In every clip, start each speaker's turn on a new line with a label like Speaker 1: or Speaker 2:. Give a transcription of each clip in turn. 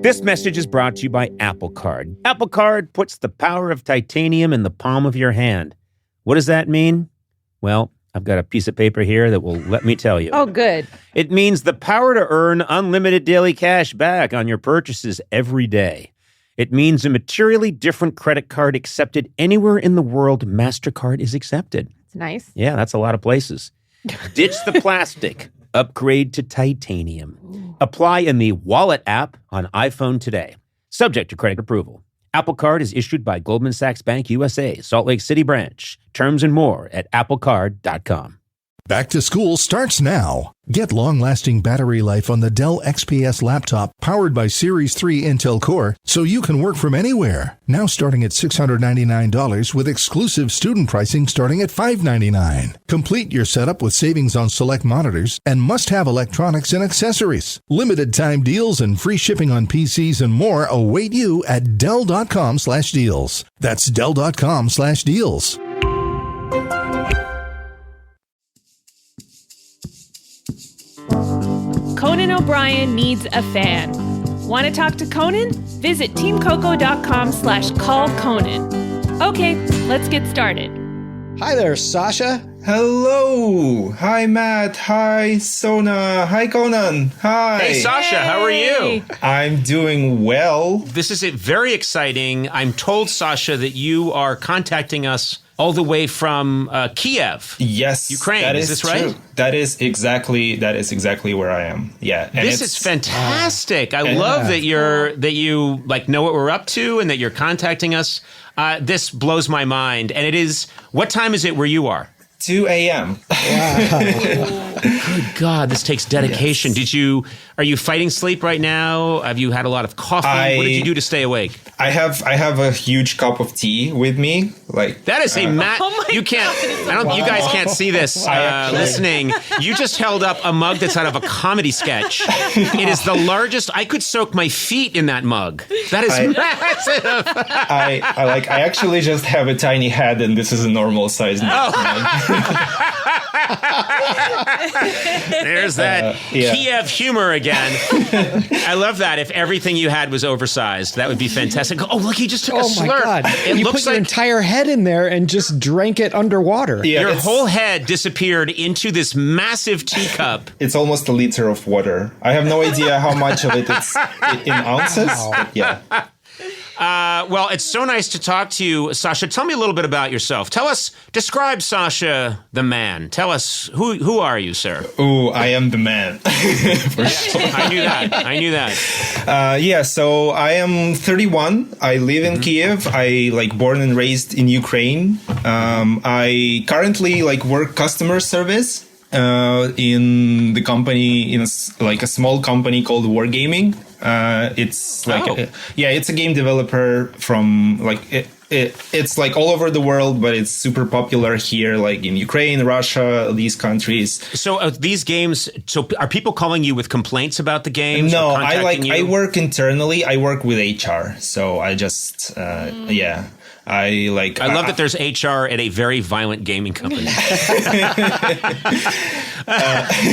Speaker 1: This message is brought to you by Apple Card. Apple Card puts the power of titanium in the palm of your hand. What does that mean? Well, I've got a piece of paper here that will let me tell you.
Speaker 2: Oh, good.
Speaker 1: It means the power to earn unlimited daily cash back on your purchases every day. It means a materially different credit card accepted anywhere in the world MasterCard is accepted.
Speaker 2: It's nice.
Speaker 1: Yeah, that's a lot of places. Ditch the plastic. Upgrade to titanium. Apply in the Wallet app on iPhone today. Subject to credit approval. Apple Card is issued by Goldman Sachs Bank USA, Salt Lake City branch. Terms and more at applecard.com.
Speaker 3: Back to school starts now. Get long-lasting battery life on the Dell XPS laptop powered by Series 3 Intel Core so you can work from anywhere. Now starting at $699 with exclusive student pricing starting at $599. Complete your setup with savings on select monitors and must-have electronics and accessories. Limited time deals and free shipping on PCs and more await you at Dell.com/deals. That's Dell.com/deals.
Speaker 2: Conan O'Brien needs a fan. Want to talk to Conan? Visit teamcoco.com/callconan. Okay, let's get started.
Speaker 4: Hi there, Sasha.
Speaker 5: Hello. Hi, Matt. Hi, Sona. Hi, Conan. Hi.
Speaker 1: Hey, Sasha, how are you?
Speaker 5: I'm doing well.
Speaker 1: This is very exciting. I'm told, Sasha, that you are contacting us all the way from Kiev.
Speaker 5: Yes,
Speaker 1: Ukraine.
Speaker 5: That
Speaker 1: is this right?
Speaker 5: True. That is exactly where I am. Yeah, and
Speaker 1: this is fantastic. I love that you like know what we're up to and that you're contacting us. This blows my mind. And it is, what time is it where you are?
Speaker 5: 2 a.m.
Speaker 4: Wow.
Speaker 1: Good God, this takes dedication.
Speaker 5: Yes.
Speaker 1: Are you fighting sleep right now? Have you had a lot of coffee? What did you do to stay awake?
Speaker 5: I have a huge cup of tea with me. Like
Speaker 1: that is a you can't. You guys can't see this listening. You just held up a mug that's out of a comedy sketch. It is the largest. I could soak my feet in that mug. That is massive.
Speaker 5: I actually just have a tiny head, and this is a normal size mug.
Speaker 1: There's that Kiev humor again. I love that. If everything you had was oversized, that would be fantastic. Oh, look, he just took a slurp.
Speaker 4: Oh, my God. You put your entire head in there and just drank it underwater.
Speaker 5: Yeah,
Speaker 1: your whole head disappeared into this massive teacup.
Speaker 5: It's almost a liter of water. I have no idea how much of it is in ounces. But yeah.
Speaker 1: Well, it's so nice to talk to you, Sasha. Tell me a little bit about yourself. Describe Sasha the man. Tell us, who are you, sir?
Speaker 5: Oh, I am the man. For sure.
Speaker 1: I knew that.
Speaker 5: So I am 31. I live in Kiev. I born and raised in Ukraine. I currently work customer service in the company, in a small company called Wargaming. It's it's a game developer from it's all over the world, but it's super popular here, in Ukraine, Russia, these countries.
Speaker 1: So these games, are people calling you with complaints about the games?
Speaker 5: No, I work internally. I work with HR. So I just, I love
Speaker 1: that there's HR at a very violent gaming company.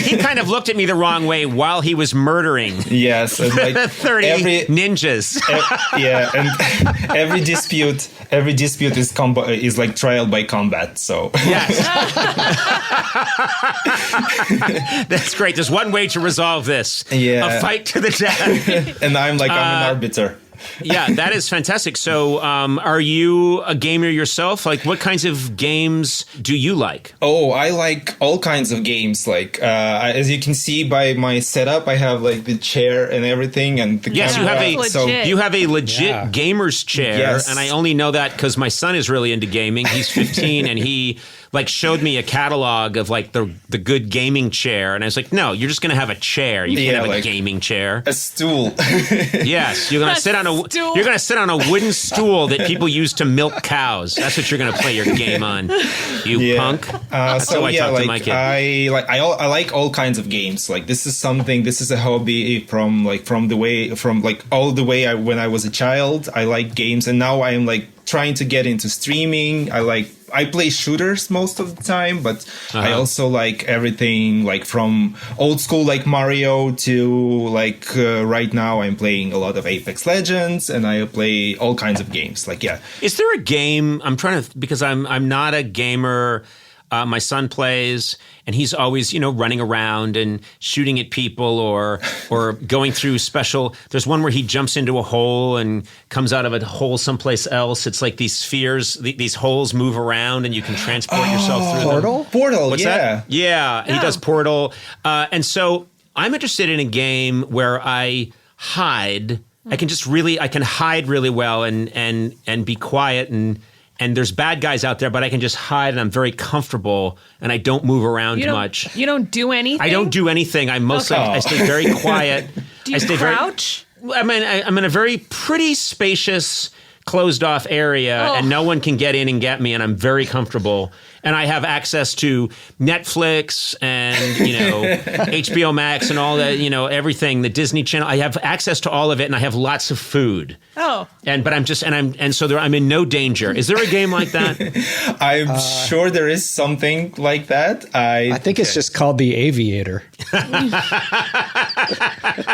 Speaker 1: He kind of looked at me the wrong way while he was murdering.
Speaker 5: Yes, and
Speaker 1: 30 ninjas.
Speaker 5: And every dispute is trial by combat. So
Speaker 1: yes, that's great. There's one way to resolve this.
Speaker 5: Yeah,
Speaker 1: a fight to the death.
Speaker 5: And I'm an arbiter.
Speaker 1: Yeah, that is fantastic. So, are you a gamer yourself? What kinds of games do you like?
Speaker 5: Oh, I like all kinds of games. As you can see by my setup, I have the chair and everything, and the camera.
Speaker 1: You have a legit gamer's chair,
Speaker 5: yes.
Speaker 1: And I only know that because my son is really into gaming. He's 15, and he showed me a catalog of the good gaming chair, and I was like, no, you're just gonna have a chair. You can't have a gaming chair.
Speaker 5: A stool.
Speaker 1: Yes, you're gonna sit on a wooden stool that people use to milk cows. That's what you're gonna play your game on. You punk. That's how I talk to my kid.
Speaker 5: I like all kinds of games. This is a hobby from all the way when I was a child. I like games, and now I am trying to get into streaming. I play shooters most of the time, but I also like everything like from old school like Mario to like right now I'm playing a lot of Apex Legends, and I play all kinds of games. Like, yeah.
Speaker 1: Is there a game, because I'm not a gamer. My son plays, and he's always, running around and shooting at people or going through special. There's one where he jumps into a hole and comes out of a hole someplace else. It's like these spheres, these holes move around, and you can transport yourself through
Speaker 4: Portal?
Speaker 1: them.
Speaker 5: Portal,
Speaker 1: What's
Speaker 5: yeah.
Speaker 1: that? Yeah, he does Portal. And so I'm interested in a game where I hide. I can hide really well and be quiet and there's bad guys out there, but I can just hide and I'm very comfortable and I don't move around much.
Speaker 2: You don't do anything?
Speaker 1: I don't do anything. I stay very quiet.
Speaker 2: Do you crouch?
Speaker 1: I'm in a very pretty spacious, closed off area and no one can get in and get me and I'm very comfortable. And I have access to Netflix and, HBO Max and all that, everything, the Disney Channel. I have access to all of it and I have lots of food.
Speaker 2: Oh.
Speaker 1: I'm in no danger. Is there a game like that?
Speaker 5: I'm sure there is something like that.
Speaker 4: I think it's just called The Aviator.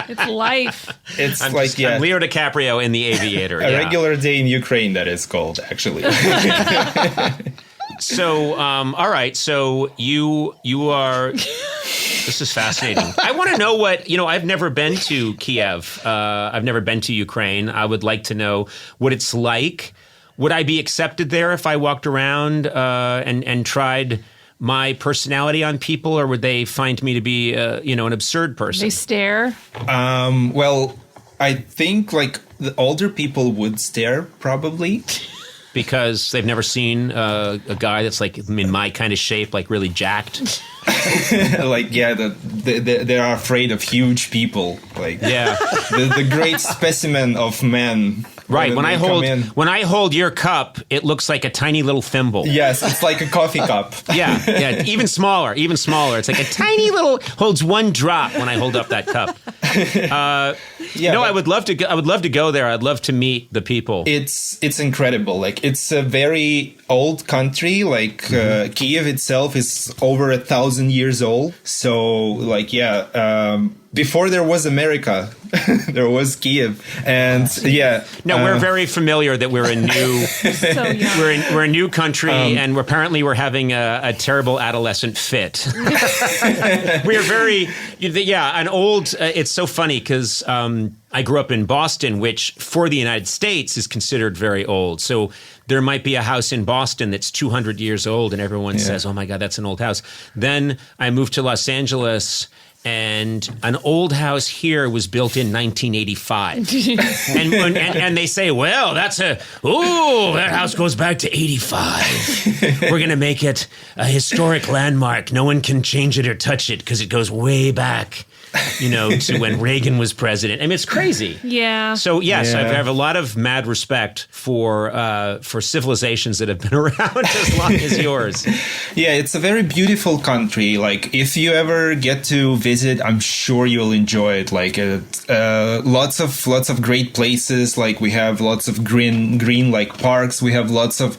Speaker 2: It's life.
Speaker 5: It's
Speaker 1: I'm Leo DiCaprio in The Aviator.
Speaker 5: A regular day in Ukraine, that is called, actually.
Speaker 1: So, all right. So you are. This is fascinating. I want to know what I've never been to Kiev. I've never been to Ukraine. I would like to know what it's like. Would I be accepted there if I walked around and tried my personality on people, or would they find me to be an absurd person?
Speaker 2: They stare.
Speaker 5: Well, I think like the older people would stare probably.
Speaker 1: Because they've never seen a guy that's like in my kind of shape, like really jacked.
Speaker 5: They are afraid of huge people. The great specimen of men.
Speaker 1: Right. When I hold your cup, it looks like a tiny little thimble.
Speaker 5: Yes, it's like a coffee cup.
Speaker 1: Yeah. Even smaller. It's like a tiny little holds one drop when I hold up that cup. I would love to go there. I'd love to meet the people.
Speaker 5: It's incredible. Like, it's a very old country. Like, Kiev itself is over 1,000 years old. So, before there was America, there was Kiev, and
Speaker 1: we're very familiar that we're a new, we're a new country, and we're having a terrible adolescent fit. We are very, an old. It's so funny because I grew up in Boston, which for the United States is considered very old. So there might be a house in Boston that's 200 years old, and everyone says, "Oh my God, that's an old house." Then I moved to Los Angeles. And an old house here was built in 1985. and they say, well, that house goes back to 85. We're going to make it a historic landmark. No one can change it or touch it because it goes way back, to when Reagan was president. I mean, it's crazy.
Speaker 2: Yeah.
Speaker 1: So, yes, I have a lot of mad respect for civilizations that have been around as long as yours.
Speaker 5: Yeah, it's a very beautiful country. Like, if you ever get to visit, I'm sure you'll enjoy it. Like, lots of great places. Like, we have lots of green like parks. We have lots of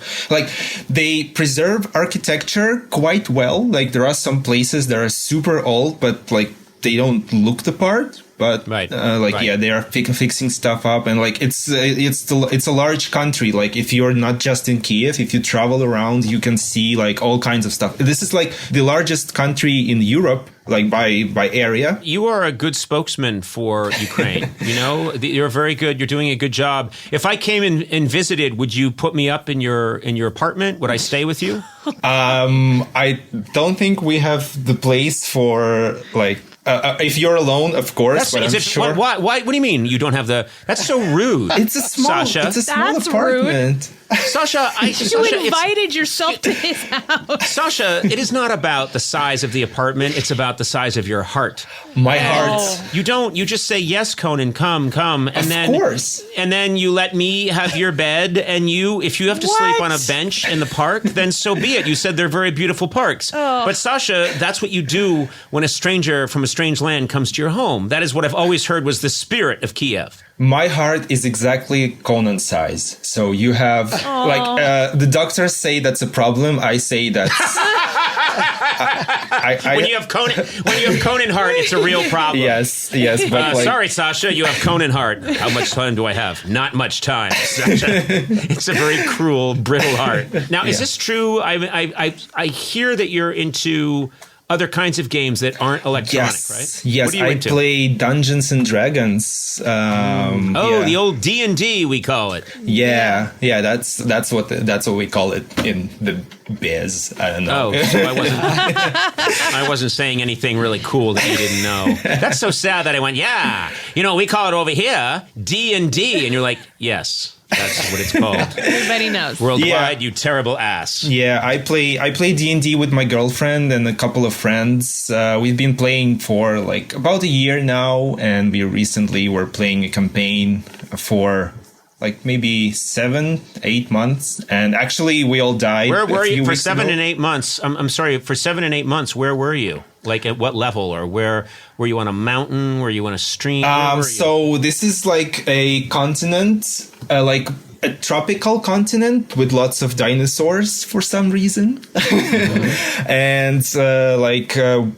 Speaker 5: they preserve architecture quite well. Like, there are some places that are super old, but like they don't look the part. But they are fixing stuff up, and like it's a large country. Like, if you're not just in Kiev, if you travel around, you can see like all kinds of stuff. This is like the largest country in Europe, like by area.
Speaker 1: You are a good spokesman for Ukraine. You're very good. You're doing a good job. If I came and visited, would you put me up in your apartment? Would I stay with you?
Speaker 5: I don't think we have the place for like. If you're alone, of course.
Speaker 1: Sure. Why? What do you mean you don't have the? That's so rude.
Speaker 5: It's a small apartment.
Speaker 2: Rude.
Speaker 1: Sasha,
Speaker 2: you invited yourself to his house.
Speaker 1: Sasha, it is not about the size of the apartment. It's about the size of your heart.
Speaker 5: My heart.
Speaker 1: You just say, yes, Conan, come. Of
Speaker 5: course.
Speaker 1: And then you let me have your bed. And if you have to sleep on a bench in the park, then so be it. You said they're very beautiful parks. But Sasha, that's what you do when a stranger from a strange land comes to your home. That is what I've always heard was the spirit of Kiev.
Speaker 5: My heart is exactly Conan size. So you have, the doctors say that's a problem. I say that's...
Speaker 1: when you have Conan heart, it's a real problem.
Speaker 5: Yes. But
Speaker 1: sorry, Sasha, you have Conan heart. How much time do I have? Not much time, Sasha. It's a very cruel, brittle heart. Now, is this true? I hear that you're into other kinds of games that aren't electronic, right?
Speaker 5: Yes,
Speaker 1: what are you into?
Speaker 5: play Dungeons and Dragons.
Speaker 1: The old D&D, we call it.
Speaker 5: Yeah. That's what we call it in the biz. I don't know.
Speaker 1: Oh, so I wasn't saying anything really cool that you didn't know. That's so sad that I went, we call it over here D&D, and you're like, yes. That's what it's called.
Speaker 2: Everybody knows.
Speaker 1: Worldwide, you terrible ass.
Speaker 5: Yeah, I play D&D with my girlfriend and a couple of friends. We've been playing for like about a year now, and we recently were playing a campaign for like maybe 7-8 months. And actually, we all died.
Speaker 1: Where were you for 7 and 8 months? I'm sorry, for 7 and 8 months, where were you? Like at what level, or where were you on a mountain? Were you on a stream?
Speaker 5: So this is like a continent, like a tropical continent with lots of dinosaurs for some reason. And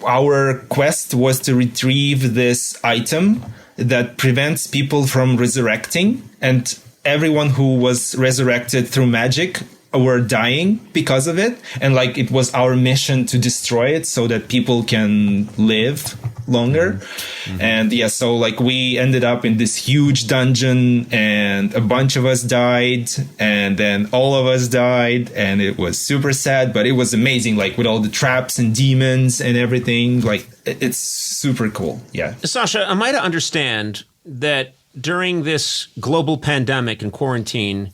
Speaker 5: our quest was to retrieve this item that prevents people from resurrecting, and everyone who was resurrected through magic were dying because of it, and like it was our mission to destroy it so that people can live longer. And so like we ended up in this huge dungeon, and a bunch of us died, and then all of us died, and it was super sad, but it was amazing, like with all the traps and demons and everything. Like it's super cool.
Speaker 1: Sasha, am I to understand that during this global pandemic and quarantine,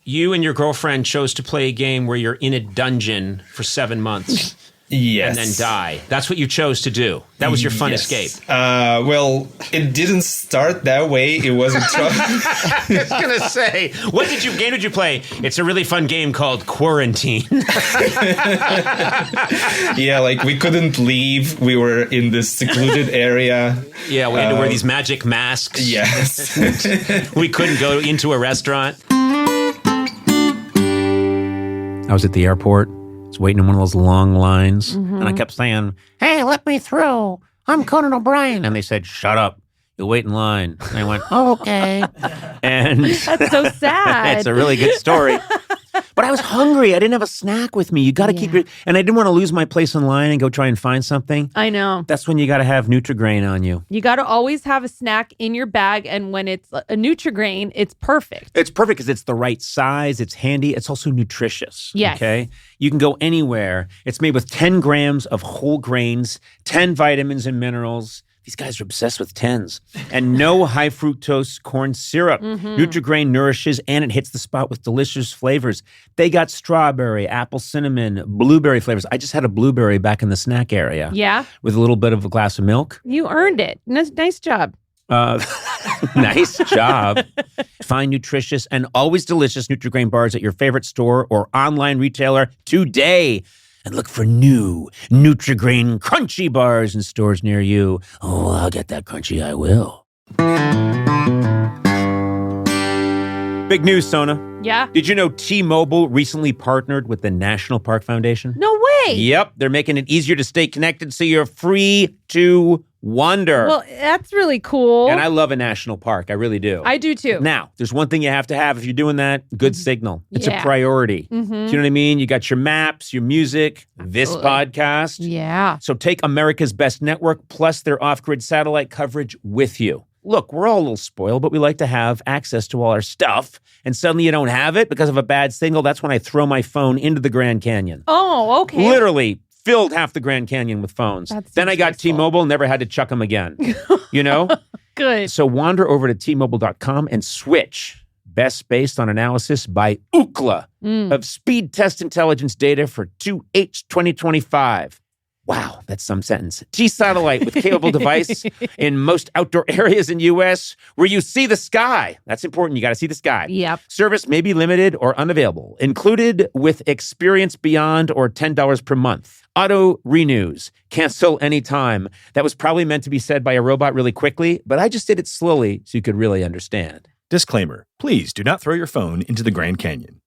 Speaker 1: you and your girlfriend chose to play a game where you're in a dungeon for 7 months?
Speaker 5: Yes.
Speaker 1: And then die. That's what you chose to do. That was your fun escape.
Speaker 5: Well, it didn't start that way. It was a trouble.
Speaker 1: I was going to say, what game did you play? It's a really fun game called Quarantine.
Speaker 5: Yeah, like we couldn't leave. We were in this secluded area.
Speaker 1: Yeah, we had to wear these magic masks.
Speaker 5: Yes.
Speaker 1: We couldn't go into a restaurant. I was at the airport. I was waiting in one of those long lines, and I kept saying, "Hey, let me through. I'm Conan O'Brien." And they said, "Shut up. You'll wait in line." And I went, "Oh, okay." And
Speaker 2: that's so sad.
Speaker 1: It's a really good story. But I was hungry. I didn't have a snack with me. You got to keep it. And I didn't want to lose my place in line and go try and find something.
Speaker 2: I know.
Speaker 1: That's when you got to have Nutri-Grain on you.
Speaker 2: You got to always have a snack in your bag. And when it's a Nutri-Grain, it's perfect.
Speaker 1: It's perfect because it's the right size. It's handy. It's also nutritious.
Speaker 2: Yes.
Speaker 1: Okay. You can go anywhere. It's made with 10 grams of whole grains, 10 vitamins and minerals. These guys are obsessed with 10s. And no high fructose corn syrup. Nutri-Grain nourishes, and it hits the spot with delicious flavors. They got strawberry, apple cinnamon, blueberry flavors. I just had a blueberry back in the snack area.
Speaker 2: Yeah?
Speaker 1: With a little bit of a glass of milk.
Speaker 2: You earned it. Nice job.
Speaker 1: Nice job. Find nutritious and always delicious Nutri-Grain bars at your favorite store or online retailer today. And look for new Nutri-Grain crunchy bars in stores near you. Oh, I'll get that crunchy, I will. Big news, Sona.
Speaker 2: Yeah?
Speaker 1: Did you know T-Mobile recently partnered with the National Park Foundation?
Speaker 2: No way.
Speaker 1: Yep, they're making it easier to stay connected so you're free to wander.
Speaker 2: Well, that's really cool.
Speaker 1: And I love a national park. I really do.
Speaker 2: I do too.
Speaker 1: Now, there's one thing you have to have if you're doing that, good signal. It's a
Speaker 2: Yeah.
Speaker 1: priority. Do you know what I mean? You got your maps, your music, this podcast.
Speaker 2: Yeah.
Speaker 1: So take America's Best Network plus their off-grid satellite coverage with you. Look, we're all a little spoiled, but we like to have access to all our stuff. And suddenly you don't have it because of a bad signal. That's when I throw my phone into the Grand Canyon.
Speaker 2: Oh, okay.
Speaker 1: Literally filled half the Grand Canyon with phones. Then I got T-Mobile, never had to chuck them again. You know?
Speaker 2: Good.
Speaker 1: So wander over to T-Mobile.com and switch. Best based on analysis by Ookla of speed test intelligence data for 2H 2025. Wow, that's some sentence. T-Satellite with capable device in most outdoor areas in U.S. where you see the sky. That's important. You got to see the sky.
Speaker 2: Yep.
Speaker 1: Service may be limited or unavailable. Included with Experience Beyond or $10 per month. Auto renews. Cancel anytime. That was probably meant to be said by a robot really quickly, but I just did it slowly so you could really understand.
Speaker 6: Disclaimer. Please do not throw your phone into the Grand Canyon.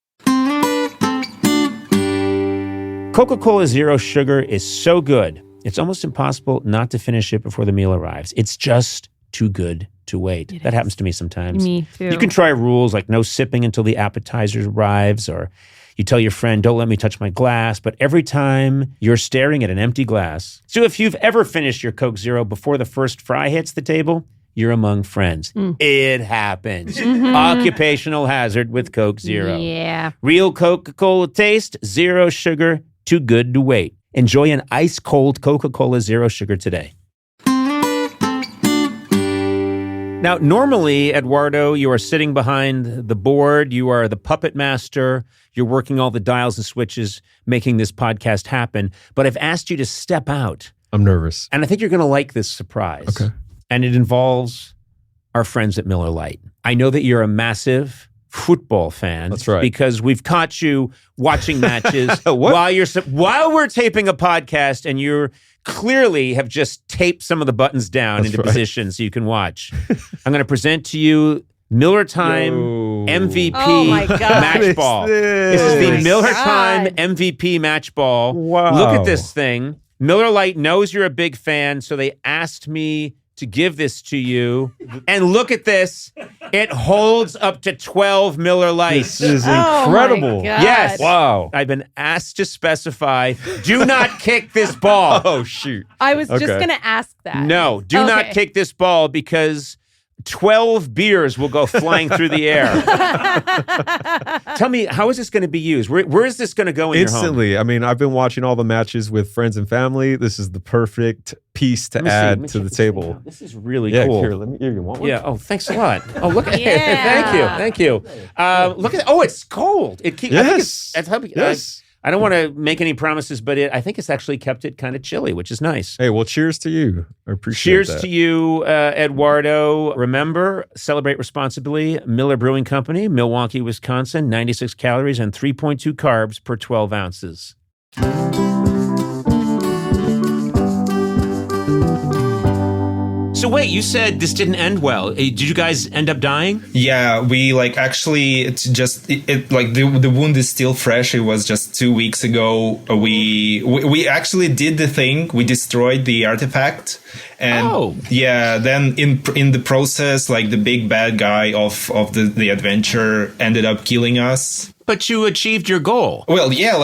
Speaker 1: Coca-Cola Zero Sugar is so good, it's almost impossible not to finish it before the meal arrives. It's just too good to wait. That happens to me sometimes.
Speaker 2: Me too.
Speaker 1: You can try rules like no sipping until the appetizer arrives, or you tell your friend, don't let me touch my glass, but every time you're staring at an empty glass. So if you've ever finished your Coke Zero before the first fry hits the table, you're among friends. It happens. Occupational hazard with Coke Zero.
Speaker 2: Yeah.
Speaker 1: Real Coca-Cola taste, zero sugar, too good to wait. Enjoy an ice-cold Coca-Cola Zero Sugar today. Now, normally, Eduardo, you are sitting behind the board. You are the puppet master. You're working all the dials and switches, making this podcast happen. But I've asked you to step out.
Speaker 7: I'm nervous.
Speaker 1: And I think you're going to like this surprise.
Speaker 7: Okay.
Speaker 1: And it involves our friends at Miller Lite. I know that you're a massive football fan.
Speaker 7: That's right.
Speaker 1: Because we've caught you watching matches while we're taping a podcast, and you're clearly have just taped some of the buttons down into position so you can watch. I'm going to present to you Miller Time MVP match ball. This is the Miller Time MVP match ball.
Speaker 7: Wow.
Speaker 1: Look at this thing. Miller Lite knows you're a big fan, so they asked me to give this to you. And look at this. It holds up to 12 Miller Lights.
Speaker 7: This is incredible.
Speaker 2: Oh my God.
Speaker 1: Yes.
Speaker 7: Wow.
Speaker 1: I've been asked to specify, do not kick this ball.
Speaker 7: Oh, shoot.
Speaker 2: I was just
Speaker 7: Okay.
Speaker 2: going to ask that.
Speaker 1: No, do not kick this ball because 12 beers will go flying through the air. Tell me, how is this going to be used? Where is this going to go in
Speaker 7: Instantly.
Speaker 1: your home?
Speaker 7: I mean, I've been watching all the matches with friends and family. This is the perfect piece to add to the table.
Speaker 1: This is really
Speaker 7: Yeah,
Speaker 1: cool.
Speaker 7: here, you want one?
Speaker 1: Yeah. Oh, thanks a lot. Oh, look at it.
Speaker 2: Yeah.
Speaker 1: Thank you. Look at it. Oh, it's cold. It keeps.
Speaker 7: Yes.
Speaker 1: Yes. I don't want to make any promises, but I think it's actually kept it kind of chilly, which is nice.
Speaker 7: Hey, well, cheers to you. I appreciate
Speaker 1: Cheers
Speaker 7: that.
Speaker 1: to you, Eduardo. Remember, celebrate responsibly. Miller Brewing Company, Milwaukee, Wisconsin, 96 calories and 3.2 carbs per 12 ounces. So wait, you said this didn't end well. Did you guys end up dying?
Speaker 5: Yeah, we actually it's just the wound is still fresh. It was just 2 weeks ago. We actually did the thing. We destroyed the artifact, and then in the process, the big bad guy of the adventure ended up killing us.
Speaker 1: But you achieved your goal.
Speaker 5: Well, yeah,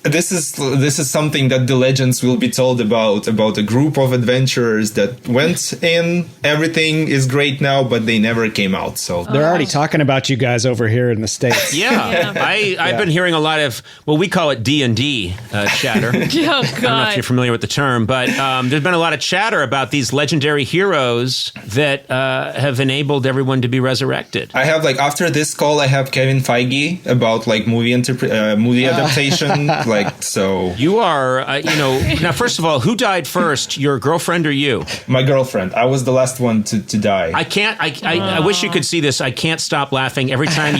Speaker 5: this is something that the legends will be told about a group of adventurers that went in. Everything is great now, but they never came out. So
Speaker 4: They're already talking about you guys over here in the States.
Speaker 1: Yeah. I've been hearing a lot of, we call it D&D chatter.
Speaker 2: Oh, God.
Speaker 1: I don't know if you're familiar with the term, but there's been a lot of chatter about these legendary heroes that have enabled everyone to be resurrected.
Speaker 5: I have after this call, I have Kevin Feige about movie adaptation. So
Speaker 1: you are, now first of all, who died first, your girlfriend or you?
Speaker 5: My girlfriend. I was the last one to die.
Speaker 1: I wish you could see this. I can't stop laughing every time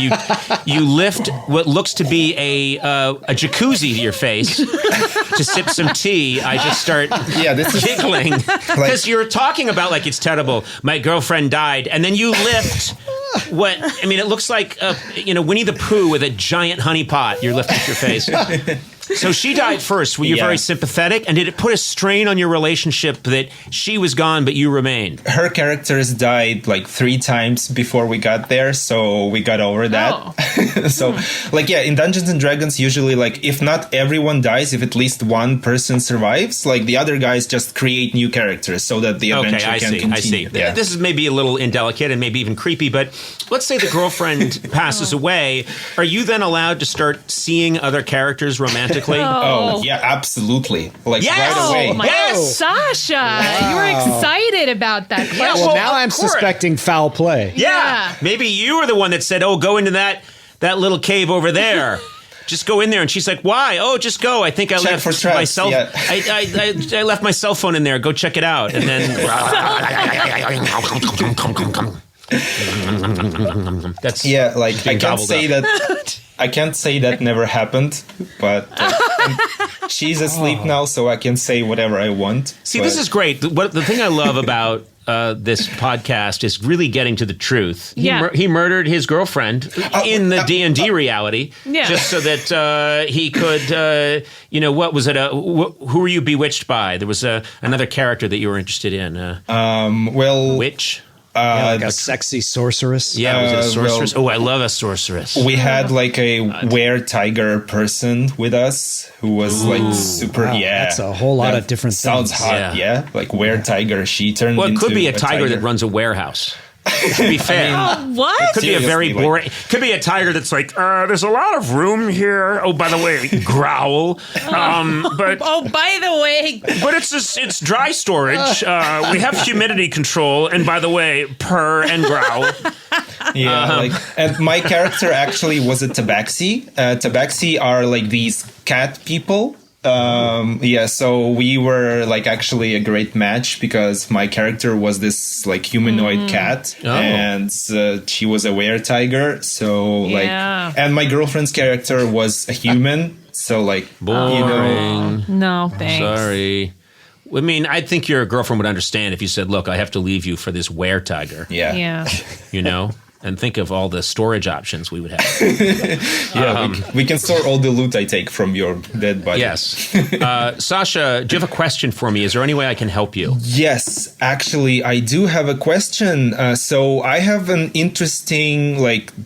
Speaker 1: you lift what looks to be a jacuzzi to your face to sip some tea. I just start giggling because you're talking about it's terrible. My girlfriend died, and then you lift it looks like Winnie the Pooh with a giant honey pot. You're lifting to your face. So she died first. Were you very sympathetic? And did it put a strain on your relationship that she was gone, but you remained?
Speaker 5: Her characters died 3 times before we got there, so we got over that. Oh. So, in Dungeons and Dragons, usually, if not everyone dies, if at least one person survives, the other guys just create new characters so that the adventure can continue.
Speaker 1: I see.
Speaker 5: Yeah.
Speaker 1: This is maybe a little indelicate and maybe even creepy, but let's say the girlfriend passes away. Are you then allowed to start seeing other characters romantically?
Speaker 5: Oh, yeah, absolutely.
Speaker 1: Yes!
Speaker 5: Right away.
Speaker 2: Oh my Sasha, you were excited about that question.
Speaker 4: Well, now I'm suspecting foul play.
Speaker 1: Yeah. Maybe you were the one that said, go into that little cave over there. Just go in there. And she's like, why? Oh, just go. I think I left my cell I left my cell phone in there. Go check it out. And then That's
Speaker 5: like I can't say that. I can't say that never happened, but she's asleep now, so I can say whatever I want.
Speaker 1: See, this is great. The thing I love about this podcast is really getting to the truth. He murdered his girlfriend in the D&D reality, just so that he could, what was it? Who were you bewitched by? There was another character that you were interested in. Witch?
Speaker 4: Like a sexy sorceress.
Speaker 1: Yeah, was it a sorceress? I love a sorceress.
Speaker 5: We had like a were-tiger person with us who was like super.
Speaker 4: Wow, that's a whole lot of different
Speaker 5: sounds
Speaker 4: things.
Speaker 5: hot. Yeah, like were-tiger. She turned.
Speaker 1: Well, it could
Speaker 5: into
Speaker 1: be a tiger
Speaker 5: tiger
Speaker 1: that runs a warehouse. To be fair,
Speaker 2: what?
Speaker 1: It could be a very boring. Could be a tiger that's like, there's a lot of room here. Oh, by the way, growl. But
Speaker 2: by the way,
Speaker 1: but it's dry storage. We have humidity control, and by the way, purr and growl.
Speaker 5: Yeah, and my character actually was a tabaxi. Tabaxi are like these cat people. So we were like actually a great match because my character was this like humanoid cat and she was a were-tiger. So and my girlfriend's character was a human. So like,
Speaker 1: boring.
Speaker 2: No, thanks.
Speaker 1: Sorry. I mean, I think your girlfriend would understand if you said, look, I have to leave you for this were-tiger.
Speaker 5: Yeah.
Speaker 1: And think of all the storage options we would have.
Speaker 5: We can store all the loot I take from your dead body.
Speaker 1: Yes. Sasha, do you have a question for me? Is there any way I can help you?
Speaker 5: Yes, actually, I do have a question. So I have an interesting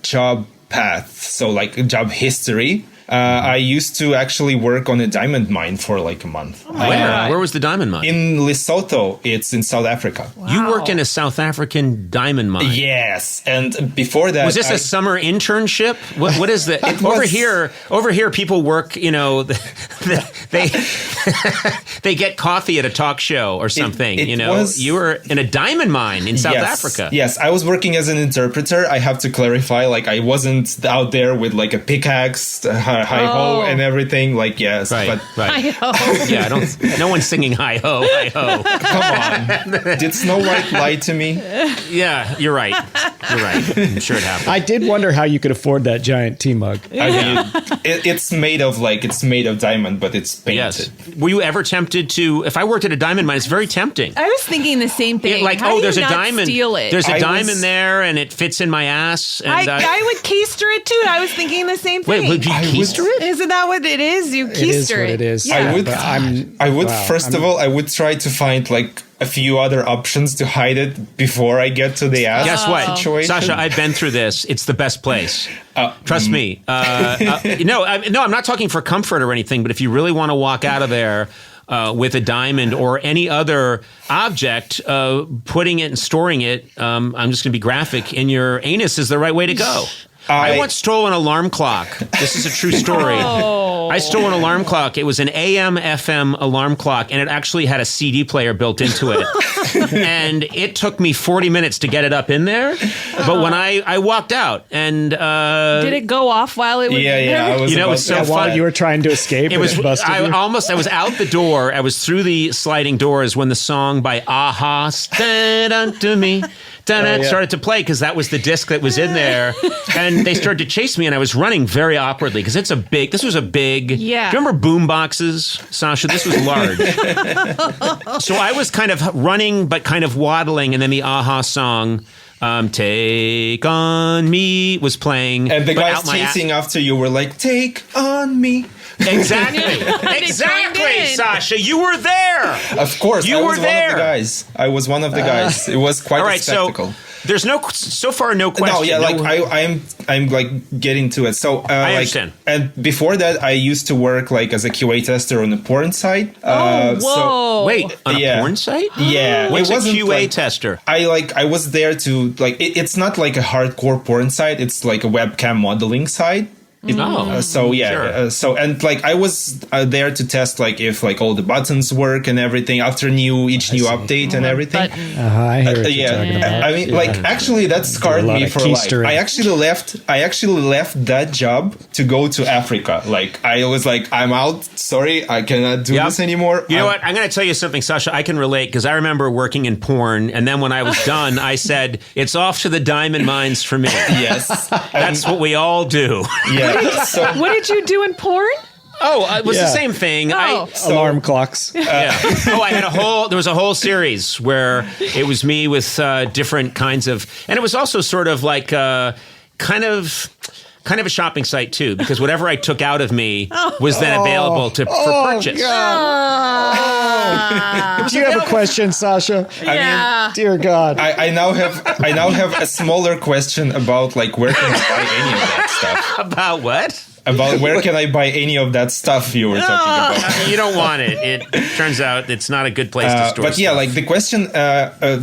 Speaker 5: job path. So a job history. I used to actually work on a diamond mine for a month.
Speaker 1: Where was the diamond mine?
Speaker 5: In Lesotho. It's in South Africa.
Speaker 2: Wow.
Speaker 1: You worked in a South African diamond mine.
Speaker 5: Yes, and before that,
Speaker 1: was this a summer internship? What is that? Over here, people work. They get coffee at a talk show or something. You were in a diamond mine in South Africa.
Speaker 5: Yes, I was working as an interpreter. I have to clarify, I wasn't out there with a pickaxe. Hi-ho and everything,
Speaker 1: Right.
Speaker 2: Hi-ho.
Speaker 1: Yeah, no one's singing hi-ho, hi-ho.
Speaker 5: Come on. Did Snow White lie to me?
Speaker 1: Yeah, you're right. I'm sure it happened.
Speaker 4: I did wonder how you could afford that giant tea mug.
Speaker 5: It's made of diamond, but it's painted.
Speaker 1: Yes. Were you ever tempted to, if I worked at a diamond mine, it's very tempting.
Speaker 2: I was thinking the same thing.
Speaker 1: There's a diamond.
Speaker 2: Steal it?
Speaker 1: There's a diamond there, and it fits in my ass. And
Speaker 2: I would keister it too. I was thinking the same thing.
Speaker 1: Wait, would you keister it?
Speaker 2: Isn't that what it is? You keister it.
Speaker 4: It is what
Speaker 2: Yeah.
Speaker 4: it is.
Speaker 5: I would first of all, I would try to find a few other options to hide it before I get to the ass
Speaker 1: Guess what?
Speaker 5: situation.
Speaker 1: Sasha, I've been through this. It's the best place. Trust me. I'm not talking for comfort or anything, but if you really want to walk out of there with a diamond or any other object, putting it and storing it, I'm just going to be graphic, in your anus is the right way to go. I once stole an alarm clock. This is a true story. I stole an alarm clock. It was an AM/FM alarm clock, and it actually had a CD player built into it. And it took me 40 minutes to get it up in there. But when I walked out, and
Speaker 2: did it go off while it was
Speaker 5: I was
Speaker 1: it was so
Speaker 4: while
Speaker 1: fun.
Speaker 4: you were trying to escape,
Speaker 1: It was.
Speaker 4: busted you?
Speaker 1: I was out the door. I was through the sliding doors when the song by Aha, Stand Unto Me, started to play, because that was the disc that was in there. And they started to chase me, and I was running very awkwardly because this was a big.
Speaker 2: Yeah.
Speaker 1: Do you remember boom boxes, Sasha? This was large. So I was kind of running, but kind of waddling, and then the Aha song, Take On Me, was playing.
Speaker 5: And the guys chasing after you were like, take on me.
Speaker 1: Exactly, Sasha. You were there.
Speaker 5: Of course, I was one of the guys. I was one of the guys. It was quite a spectacle.
Speaker 1: So there's so far no question.
Speaker 5: I'm getting to it. So
Speaker 1: I understand.
Speaker 5: And before that, I used to work as a QA tester on a porn site.
Speaker 2: Whoa!
Speaker 1: Wait, on a porn site?
Speaker 5: Yeah,
Speaker 1: what's
Speaker 5: it wasn't
Speaker 1: a QA tester?
Speaker 5: I was there to it's not a hardcore porn site. It's a webcam modeling site. I was there to test if all the buttons work and everything after each new update and everything.
Speaker 4: I hear what you're talking about.
Speaker 5: I mean, actually that scarred me for life. I actually left that job to go to Africa. Like, I was like, I'm out. Sorry, I cannot do this anymore.
Speaker 1: You know what? I'm going to tell you something, Sasha. I can relate because I remember working in porn. And then when I was done, I said, it's off to the diamond mines for me.
Speaker 5: Yes.
Speaker 1: That's what we all do.
Speaker 5: Yeah. So,
Speaker 2: What did you do in porn?
Speaker 1: Oh, it was the same thing.
Speaker 4: Alarm clocks.
Speaker 1: There was a whole series where it was me with different kinds of, and it was also sort of like kind of a shopping site too, because whatever I took out of me was then available for purchase.
Speaker 4: Do you have a question, Sasha?
Speaker 5: I mean,
Speaker 4: dear God.
Speaker 5: I now have a smaller question about like where can I buy any of that stuff?
Speaker 1: About what?
Speaker 5: About where can I buy any of that stuff you were talking about?
Speaker 1: You don't want it. It turns out it's not a good place to store
Speaker 5: but yeah,
Speaker 1: stuff.
Speaker 5: like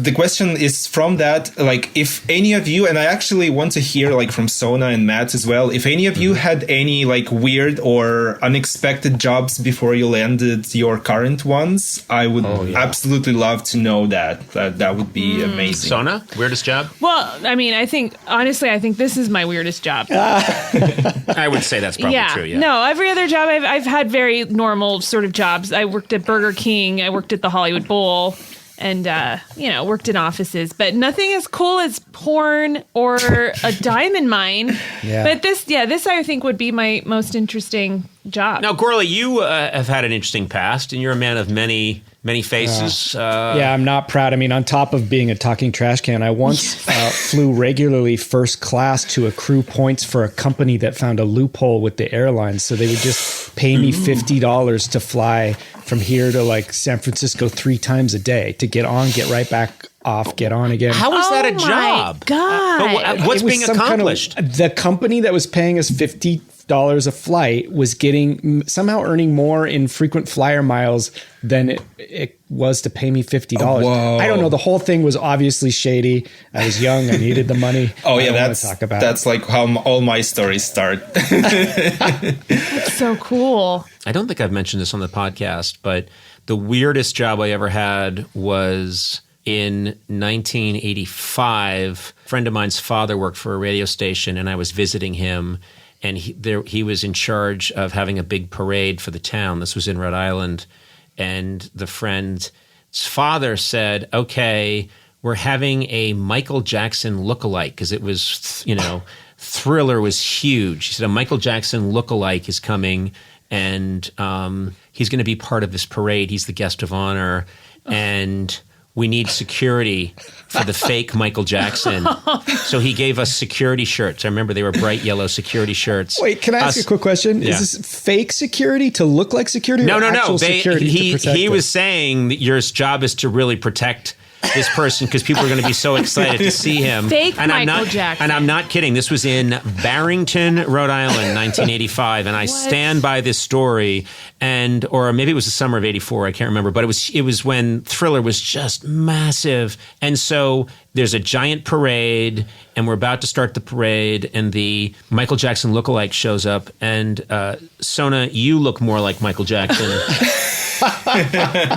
Speaker 5: the question is from that, like if any of you, and I actually want to hear like from Sona and Matt as well, if any of you had any like weird or unexpected jobs before you landed your current ones, I would absolutely love to know that. That would be amazing.
Speaker 1: Sona, weirdest job?
Speaker 2: Well, I mean, I think this is my weirdest job.
Speaker 1: I would say that's probably true, yeah.
Speaker 2: No, every other job I've had very normal sort of jobs. I worked at Burger King, I worked at the Hollywood Bowl, and worked in offices, but nothing as cool as porn or a diamond mine. Yeah. But this I think would be my most interesting job.
Speaker 1: Now, Gorley, you have had an interesting past, and you're a man of many faces.
Speaker 4: I'm not proud. I mean, on top of being a talking trash can, I once flew regularly first class to accrue points for a company that found a loophole with the airlines. So they would just pay me $50 to fly from here to like San Francisco 3 times a day to get on, get right back off, get on again.
Speaker 1: How is that a job?
Speaker 2: God.
Speaker 1: What's being accomplished?
Speaker 4: The company that was paying us $50 a flight was somehow earning more in frequent flyer miles than it was to pay me $50. I don't know. The whole thing was obviously shady. I was young. I needed the money.
Speaker 5: That's like how all my stories start.
Speaker 2: That's so cool.
Speaker 1: I don't think I've mentioned this on the podcast, but the weirdest job I ever had was in 1985. A friend of mine's father worked for a radio station, and I was visiting him. And he was in charge of having a big parade for the town. This was in Rhode Island. And the friend's father said, okay, we're having a Michael Jackson lookalike, because it was, Thriller was huge. He said a Michael Jackson lookalike is coming, and he's going to be part of this parade. He's the guest of honor. And we need security for the fake Michael Jackson. So he gave us security shirts. I remember they were bright yellow security shirts.
Speaker 4: Wait, can I ask you a quick question?
Speaker 1: Yeah.
Speaker 4: Is this fake security to look like security?
Speaker 1: No.
Speaker 4: Security
Speaker 1: He was saying that your job is to really protect this person because people are going to be so excited to see him.
Speaker 2: Fake Michael Jackson.
Speaker 1: And I'm not kidding. This was in Barrington, Rhode Island, 1985. And I stand by this story. Or maybe it was the summer of 84. I can't remember. But it was when Thriller was just massive. And so there's a giant parade, and we're about to start the parade, and the Michael Jackson lookalike shows up. And Sona, you look more like Michael Jackson.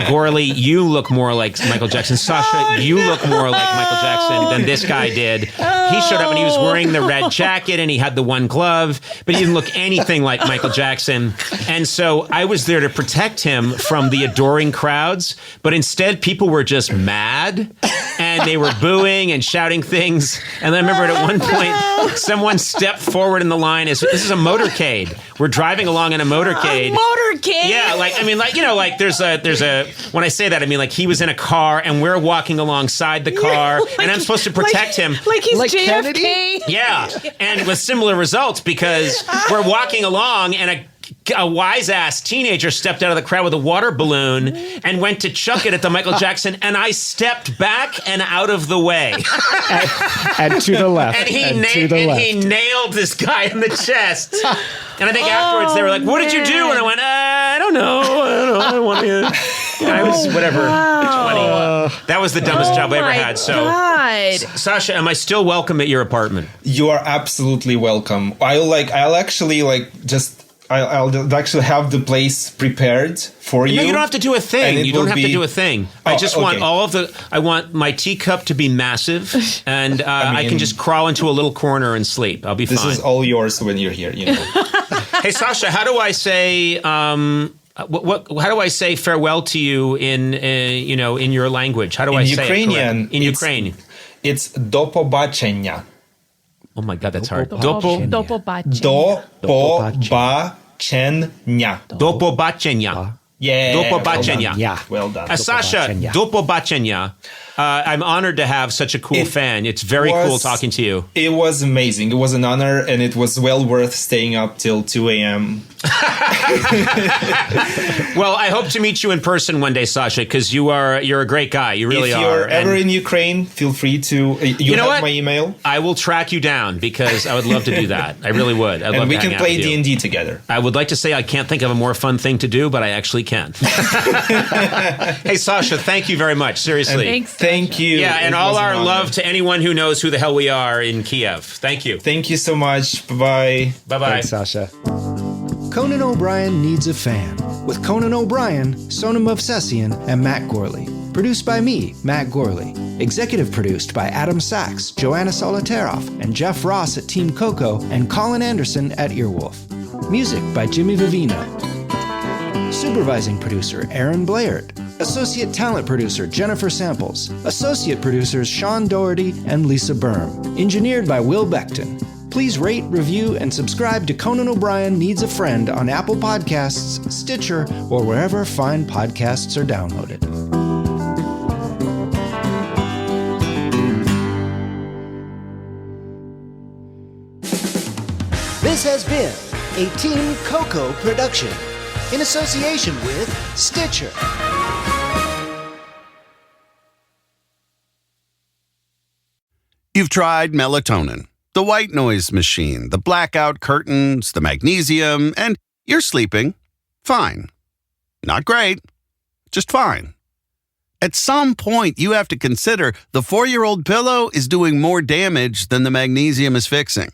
Speaker 1: Gorley, you look more like Michael Jackson. Sasha, you look more like Michael Jackson than this guy did. He showed up and he was wearing the red jacket and he had the one glove, but he didn't look anything like Michael Jackson. And so I was there to protect him from the adoring crowds, but instead people were just mad and they were booing and shouting things. And I remember at one point, someone stepped forward in the line. This is a motorcade. We're driving along in a motorcade.
Speaker 2: A motorcade?
Speaker 1: Yeah, there's a when I say that, I mean like he was in a car and we're walking alongside the car and I'm supposed to protect him.
Speaker 2: Like he's JFK?
Speaker 4: Kennedy?
Speaker 1: Yeah, and with similar results because we're walking along and a wise-ass teenager stepped out of the crowd with a water balloon and went to chuck it at the Michael Jackson, and I stepped back and out of the way.
Speaker 4: And to the left.
Speaker 1: And he nailed this guy in the chest. And I think afterwards they were like, what did you do? And I went, I don't know. I want to... I was, whatever, 20. That was the dumbest job I ever had. So, Sasha, am I still welcome at your apartment?
Speaker 5: You are absolutely welcome. I'll actually have the place prepared for you.
Speaker 1: No, you don't have to do a thing. You don't have to do a thing. I just want I want my teacup to be massive, and I can just crawl into a little corner and sleep. I'll be fine.
Speaker 5: This is all yours when you're here,
Speaker 1: Hey, Sasha, how do I say how do I say farewell to you in in your language? How do I say
Speaker 5: Ukrainian,
Speaker 1: it? In Ukraine,
Speaker 5: it's do pobачення.
Speaker 1: Oh my God, that's hard.
Speaker 2: Do pobачення.
Speaker 5: До побачення.
Speaker 1: Do pobачення.
Speaker 5: Yeah.
Speaker 1: Do побачення.
Speaker 5: Well done.
Speaker 1: Sasha, do pobачення. I'm honored to have such a cool fan. It's very cool talking to you.
Speaker 5: It was amazing. It was an honor, and it was well worth staying up till 2 a.m.
Speaker 1: Well, I hope to meet you in person one day, Sasha, because you're a great guy. You really are.
Speaker 5: If you're ever in Ukraine, feel free to. You know have my email.
Speaker 1: I will track you down because I would love to do that. I really would. I'd love
Speaker 5: we
Speaker 1: to hang
Speaker 5: can
Speaker 1: out
Speaker 5: play
Speaker 1: with you.
Speaker 5: D&D together.
Speaker 1: I would like to say I can't think of a more fun thing to do, but I actually can. Hey, Sasha, thank you very much. Seriously.
Speaker 5: Thank you.
Speaker 1: Yeah, and all our love to anyone who knows who the hell we are in Kiev. Thank you.
Speaker 5: Thank you so much. Bye-bye.
Speaker 1: Bye-bye.
Speaker 4: Thanks, Sasha.
Speaker 8: Conan O'Brien Needs a Fan, with Conan O'Brien, Sonam Movsesian, and Matt Gorley. Produced by me, Matt Gorley. Executive produced by Adam Sachs, Joanna Solitaroff, and Jeff Ross at Team Coco, and Colin Anderson at Earwolf. Music by Jimmy Vivino. Supervising producer, Aaron Blaird. Associate talent producer, Jennifer Samples. Associate producers, Sean Doherty and Lisa Berm. Engineered by Will Beckton. Please rate, review, and subscribe to Conan O'Brien Needs a Friend on Apple Podcasts, Stitcher, or wherever fine podcasts are downloaded.
Speaker 9: This has been a Team Coco production in association with Stitcher.
Speaker 10: You've tried melatonin, the white noise machine, the blackout curtains, the magnesium, and you're sleeping fine. Not great, just fine. At some point, you have to consider the 4-year-old pillow is doing more damage than the magnesium is fixing.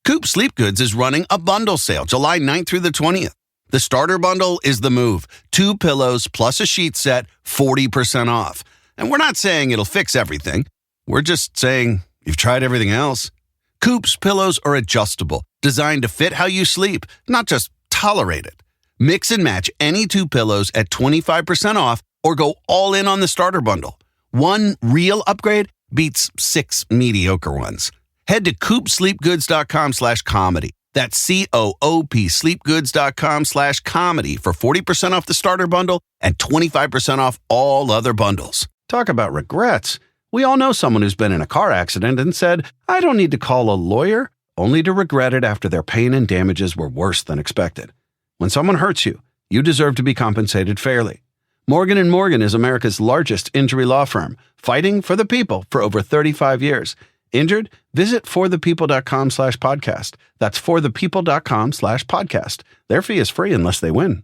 Speaker 10: Coop Sleep Goods is running a bundle sale July 9th through the 20th. The starter bundle is the move. 2 pillows plus a sheet set, 40% off. And we're not saying it'll fix everything. We're just saying you've tried everything else. Coop's pillows are adjustable, designed to fit how you sleep, not just tolerate it. Mix and match any 2 pillows at 25% off or go all in on the starter bundle. One real upgrade beats 6 mediocre ones. Head to coopsleepgoods.com/comedy. That's COOP sleepgoods.com/comedy for 40% off the starter bundle and 25% off all other bundles. Talk about regrets. We all know someone who's been in a car accident and said, I don't need to call a lawyer, only to regret it after their pain and damages were worse than expected. When someone hurts you, you deserve to be compensated fairly. Morgan & Morgan is America's largest injury law firm, fighting for the people for over 35 years. Injured? Visit forthepeople.com/podcast. That's forthepeople.com/podcast. Their fee is free unless they win.